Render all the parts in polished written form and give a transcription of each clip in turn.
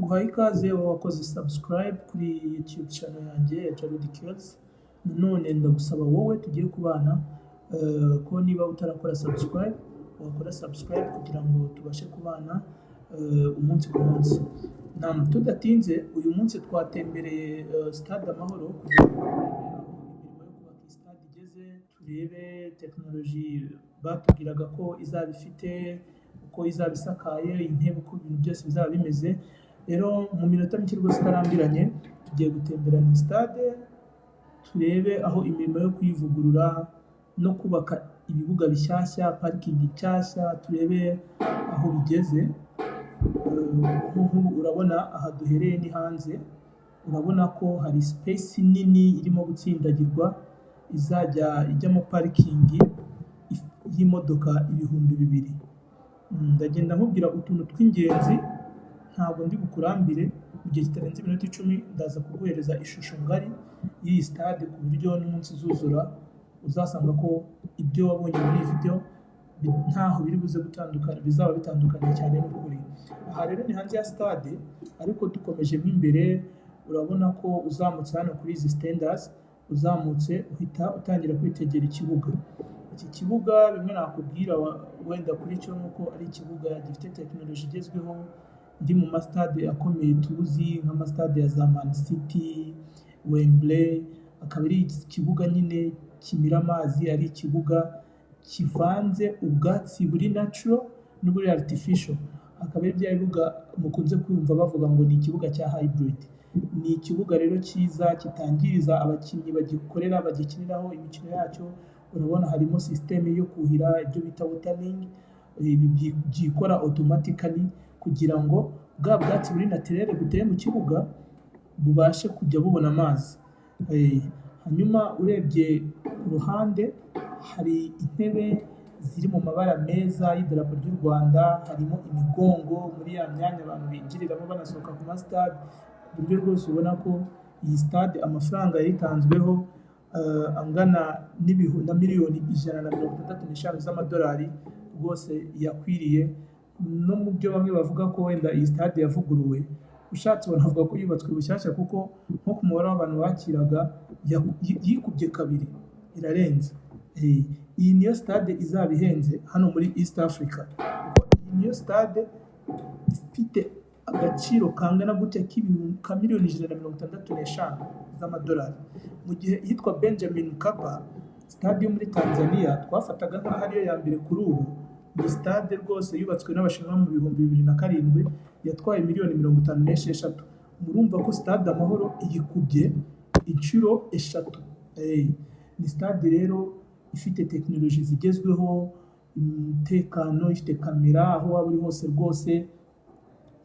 Guhaye ikaze wakoze subscribe kuri YouTube channel yanjye ya Jared Kills. None ndagusaba wowe tugiye kubana ko niba utarakora subscribe wakora subscribe kugira ngo tubashe kubana umunsi ku munsi. Tudatinze uyu munsi twatembereye stade Amahoro kugira ngo imirimo yo kubaka stade igeze, turebe technology batubwiraga ko izaba ifite, uko izaba isakaye, intebe, uko ibintu byose bizaba bimeze. Rero mu minota mike rwose itarambiranye tugiye gutemberana stade, turebe aho imirimo yo kuyivugurura no kubaka ibibuga bishyashya, parikingi nshyashya, turebe aho bigeze. Urabona aha duhereye ni hanze, urabona ko hari space nini irimo gutsindagirwa izajya ijyamo parikingi y'imodoka 2,000. Ndagenda nkubwira utuntu tw'ingenzi, ntabwo ndi bukurambire. Mu gihe kitarenze iminota 10 ndaza kuguhereza ishusho ngari y'iyi stade ku buryo n'umunsi zuzura uzasanga ko ibyo wabonye muri video ntaho biri buze gutandukana, bizaba bitandukanye cyane n'ukuri. Aha rero ni hanze ya stade, ariko dukomeje mo imbere urabona ko uzamutse hano kuri izi standards, uzamutse uhita utangira kwitegera ikibuga. Iki kibuga bimwe nakubwira wenda kuri cyo nuko ari ikibuga gifite technology igezweho iri mu mastade akomeye tuzi nk'amastade ya za Man City, Wembley. Akaba ari ikibuga nyine kimira amazi, ari ikibuga kivanze ubwatsi buri natural n'uburi artificial. Akaba ari bya bibuga mukunze kumva bavuga ngo ni ikibuga cya hybrid. Ni ikibuga rero cyiza kitangiriza abakinnyi bagikiniraho imikino yacyo. Urabona harimo system yo kuhira, ibyo bita watering, byikora automatically kugira ngo bwa bwatsi buri naturel buteye mu kibuga bubashe kujya bubona amazi. Hanyuma urebye ku ruhande hari intebe ziri mu mabara meza y'idarapo ry'u Rwanda, harimo imigongo muri ya myanya abantu binjiriramo banasohoka ku stade, ku buryo rwose ubona ko iyi stade amafaranga yayitanzweho angana na miliyoni 165 z'amadolari rwose yakwiriye. No mu byo bamwe bavuga ko wenda iyi stade yavuguruwe, ushatse banavuga ko yubatswe bushyashya kuko nko ku mubare w'abantu bakiraga yikubye kabiri, irarenze. Iyi niyo stade izaba ihenze hano muri East Africa. Iyi niyo stade ifite agaciro kangana gutya ka miliyoni 165 z'amadolari, mu gihe yitwa Benjamin Mkapa stade yo muri Tanzania twafataga nk'aho ariyo ya mbere kuri ubu. Ni stade rwose yubatswe n'Abashinwa mu 2007, yatwaye miliyoni 56. Murumva ko stade Amahoro iyikubye inshuro 3. Ni stade rero ifite technology zigezweho, umutekano, ifite kamera aho waba uri hose rwose.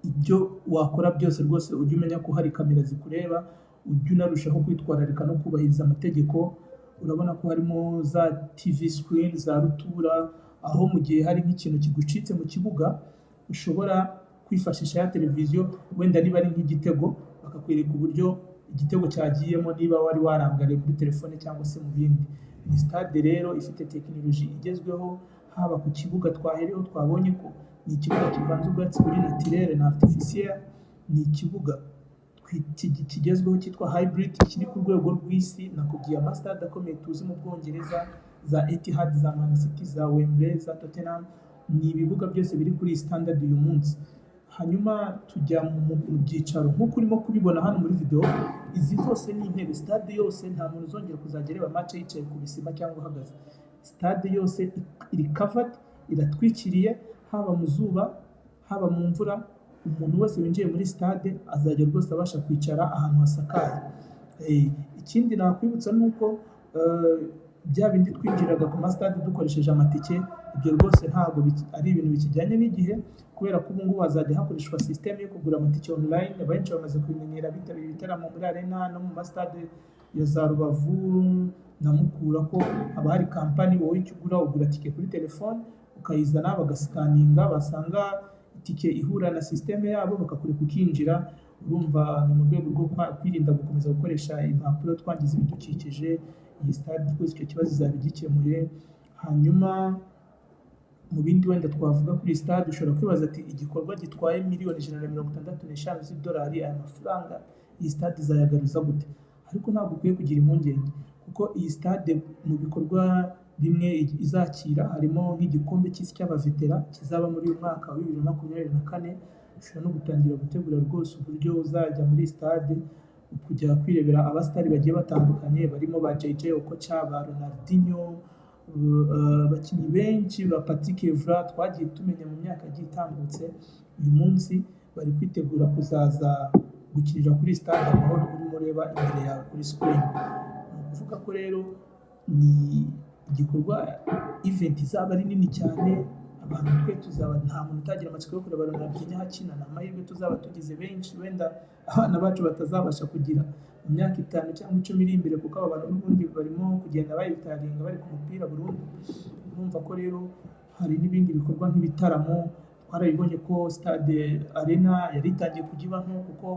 Ibyo wakora byose rwose ujye umenya ko hari kamera zikureba, ujye unarushaho kwitwararika no kubahiriza amategeko. Urabona ko harimo za TV screen za rutura, aho mu gihe hari nk'ikintu kigucitse mu kibuga ushobora kwifashisha ya televiziyo, wenda niba ari nk'igitego bakakwereka uburyo igitego cyagiyemo niba wari warangariye muri telefone cyangwa se mu bindi. Ni stade rero ifite technology igezweho, haba ku kibuga twahereho twabonye ko ni ikibuga kivanze ubwatsi buri naturel na artificiel. Ni ikibuga kigezweho cyitwa hybrid, kiri ku rwego rw'isi. Nakubwiye amastade akomeye tuzi mu Bwongereza, za Etihad, za Man City, za Wembley, za Tottenham. Ni ibibuga byose biri kuri standard uyu munsi. Hanyuma tujya mu byicaro nk'uko urimo kubibona hano muri video. Izi zose ni intebe, stade yose nta muntu uzongera kuzajya areba match yicaye ku bisima cyangwa uhagaze. Stade yose iri covered, iratwikiriye, haba mu zuba haba mu mvura. Umuntu wese winjiye muri stade azajya rwose abasha kwicara ahantu hasakaye. Ikindi nakwibutsa nuko bya bindi twinjiraga ku stade dukoresheje amatike, ibyo rwose ntabwo ari ibintu bikijyanye n'igihe, kubera ko ubu ngubu hazajya hakoreshwa system yo kugura amatike online. Benshi bamaze kubimenyera bitabira ibitaramo muri arena no mu stade ya za Rubavu na Mukura, ko haba hari kampani wowe icyo ugura tike kuri telefone ukayizana bagasikaninga, basanga itike ihura na system yabo bakakureka ukinjira. Urumva ni mu rwego rwo kwirinda gukomeza gukoresha impapuro twangiza ibidukikije. Iyi stade rwose icyo kibazo izaba igikemuye. Hanyuma mu bindi wenda twavuga kuri stade ushobora kwibaza ati igikorwa gitwaye miliyoni 165 z'idolari, aya mafaranga iyi stade izayagaruza gute? Ariko ntabwo ukwiye kugira impungenge kuko iyi stade mu bikorwa bimwe izakira harimo nk'igikombe cy'isi cy'abavetera kizaba muri uyu mwaka wa 2024. Ushobora no gutangira gutegura rwose uburyo uzajya muri stade kujya kwirebera abasitari bagiye batandukanye barimo ba JJ Okocha, ba Ronaldinho, abakinnyi benshi ba Patrick Evra twagiye tumenya mu myaka igiye itambutse. Uyu munsi bari kwitegura kuzaza gukinira kuri stade Amahoro urimo ureba imbere yawe kuri screen. Ni ukuvuga ko rero ni igikorwa event izaba ari nini cyane, abantu twe tuzaba nta muntu utagira amatsiko yo kureba Ronaldinho akina, ni amahirwe tuzaba tugize benshi wenda abana bacu batazabasha kugira mu myaka 5 cyangwa 10 iri imbere, kuko aba bantu n'ubundi barimo kugenda bayitaringa bari ku mupira burundu. Urumva ko rero hari n'ibindi bikorwa nk'ibitaramo twarabibonye ko stade Arena yari itangiye kujya ibaho kuko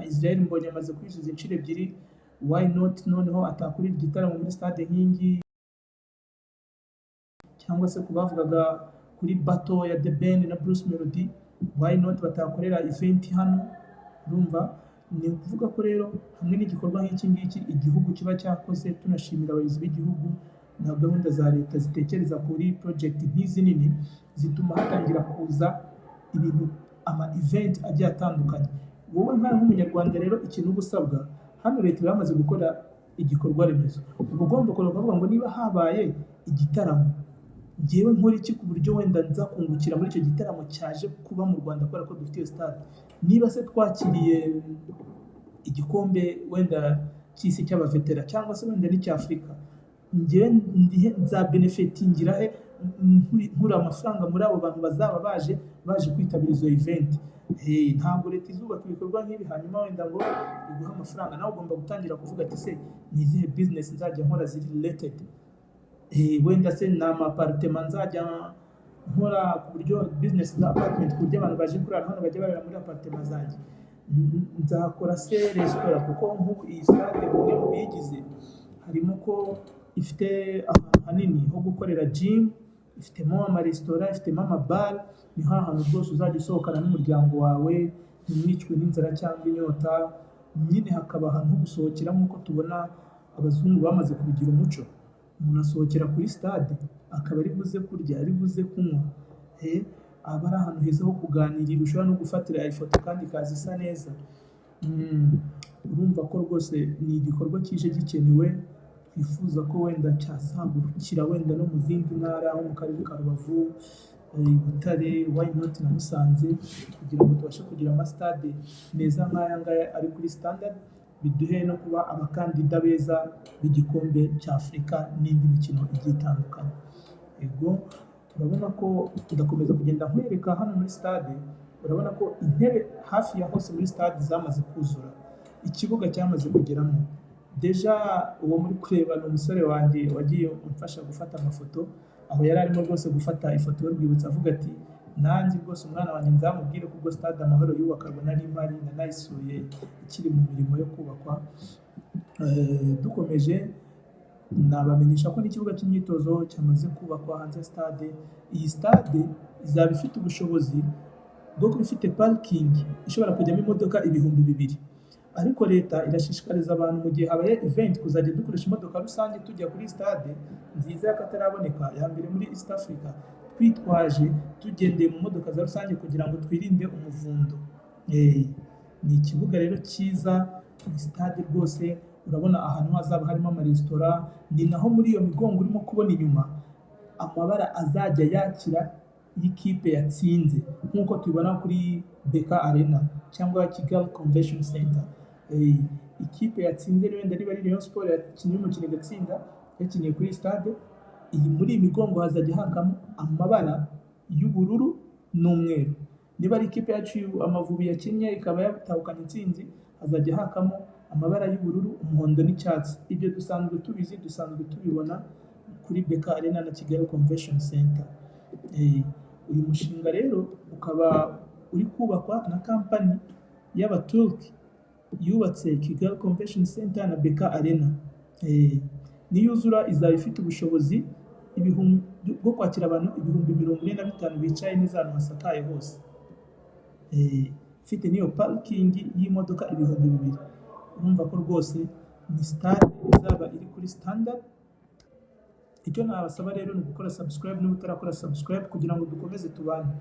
Israel mbonye amaze kwizuza inshuro 2. Why not noneho atakuri igitaramo muri stade nk'ingi, cyangwa se kubavugaga kuri battle ya The Ben na Bruce Melody, why not batakorera event hano? Urumva ni ukuvuga ko rero hamwe n'igikorwa nk'iki ngiki igihugu kiba cyakoze, tunashimira abayobozi b'igihugu na gahunda za leta zitekereza kuri project nk'izi nini, zituma hatangira kuza ibintu ama event agiye atandukanye. Wowe nk'umunyarwanda rero ikintu gusabwa hano, leta yamaze gukora igikorwa remezo, ugomba kuvuga ngo niba habaye igitaramo ngewe nkora iki ku buryo wenda nza kungukira muri icyo gitaramo cyaje kuba mu Rwanda kubera ko dufite iyo stade. Niba se twakiriye igikombe wenda cy'isi cy'abavetera cyangwa se wenda n'icy'Afrika, ngewe nza benefitingira he nkura amafaranga muri abo bantu bazaba baje kwitabira izo event. Ntabwo leta izubaka ibikorwa nk'ibi hanyuma wenda ngo iguha amafaranga, nawe ugomba gutangira kuvuga ati se ni izihe business nzajya nkora ziri related, wenda se ni amapartema nzajya nkora ku buryo business za apartment ku buryo abantu baje kurara hano bajya barara muri apartema zanjye. Nzakora se restaurant kuko nk'ubu iyi stade bimwe mu biyigize harimo ko ifite ahantu hanini ho gukorera gym, ifitemo amaresitora, ifitemo amabare. Ni hantu rwose uzajya usohokana n'umuryango wawe ntimwicwe n'inzara cyangwa inyota. Nyine hakaba ahantu ho gusohokera nk'uko tubona abazungu bamaze kubigira umuco. Umuntu asohokera kuri stade akaba ari buze kurya, ari buze kunywa, aba ari ahantu heza ho kuganirira, ushobora no gufatira ifoto kandi ikaza isa neza. Urumva ko rwose ni igikorwa kije gikenewe, twifuza ko wenda cyazagurukira wenda no mu zindi ntara nko mu karere ka Rubavu, Butare, why not na Musanze, kugira ngo tubashe kugira amastade meza nk'aya ngaya ari kuri standard, biduhe no kuba abakandida beza b'igikombe cy'Afrika n'indi mikino igiye itandukanye. Ego urabona ko ndakomeza kugenda nkwereka hano muri stade, urabona ko intebe hafi ya hose muri stade zamaze kuzura, ikibuga cyamaze kugeramo. Deja uwo muri kureba ni umusore wanjye wagiye umfasha gufata amafoto, aho yari arimo rwose gufata ifoto y'urwibutso avuga ati nanjye rwose umwana wanjye nzamubwire ko ubwo stade Amahoro yubakagwa nari mpari nanayisuye ikiri mu mirimo yo kubakwa. Dukomeje nabamenyesha ko n'ikibuga cy'imyitozo cyamaze kubakwa hanze stade. Iyi stade izaba ifite ubushobozi bwo kuba ifite parking ishobora kujyamo imodoka 2,000, ariko leta irashishikariza abantu mu gihe habaye event kuzajya dukoresha imodoka rusange tujya kuri stade nziza y'akataraboneka ya mbere muri East Africa, twitwaje tugendeye mu modoka za rusange kugira ngo twirinde umuvundo. Ni ikibuga rero cyiza, ni stade rwose. Urabona ahantu hazaba harimo amaresitora, ni naho muri iyo migongo urimo kubona inyuma amabara azajya yakira y'ikipe yatsinze, nk'uko tubibona kuri BK Arena cyangwa Kigali Convention Center. Ikipe yatsinze wenda niba ari Rayon Sport yakinnye umukino igatsinda, yakiniye kuri stade iyi, muri iyi migongo hazajya hakamo amabara y'ubururu n'umweru. Niba ari ikipe yacu Amavubi yakinnye ikaba yatahukanye intsinzi, hazajya hakamo amabara y'ubururu, umuhondo n'icyatsi. Ibyo dusanzwe tubizi, dusanzwe tubibona kuri BK Arena na Kigali Convention Center. Uyu mushinga rero ukaba uri kubakwa na kampani y'Abaturki yubatse Kigali Convention Center na BK Arena. Niyuzura izaba ifite ubushobozi bwo kwakira abantu 45,000 bicaye neza ahantu hasakaye hose. Ifite n'iyo parikingi y'imodoka 2,000. Urumva ko rwose ni stade izaba iri kuri standard. Icyo nabasaba rero ni gukora subscribe niba utarakora subscribe kugira ngo dukomeze tubane.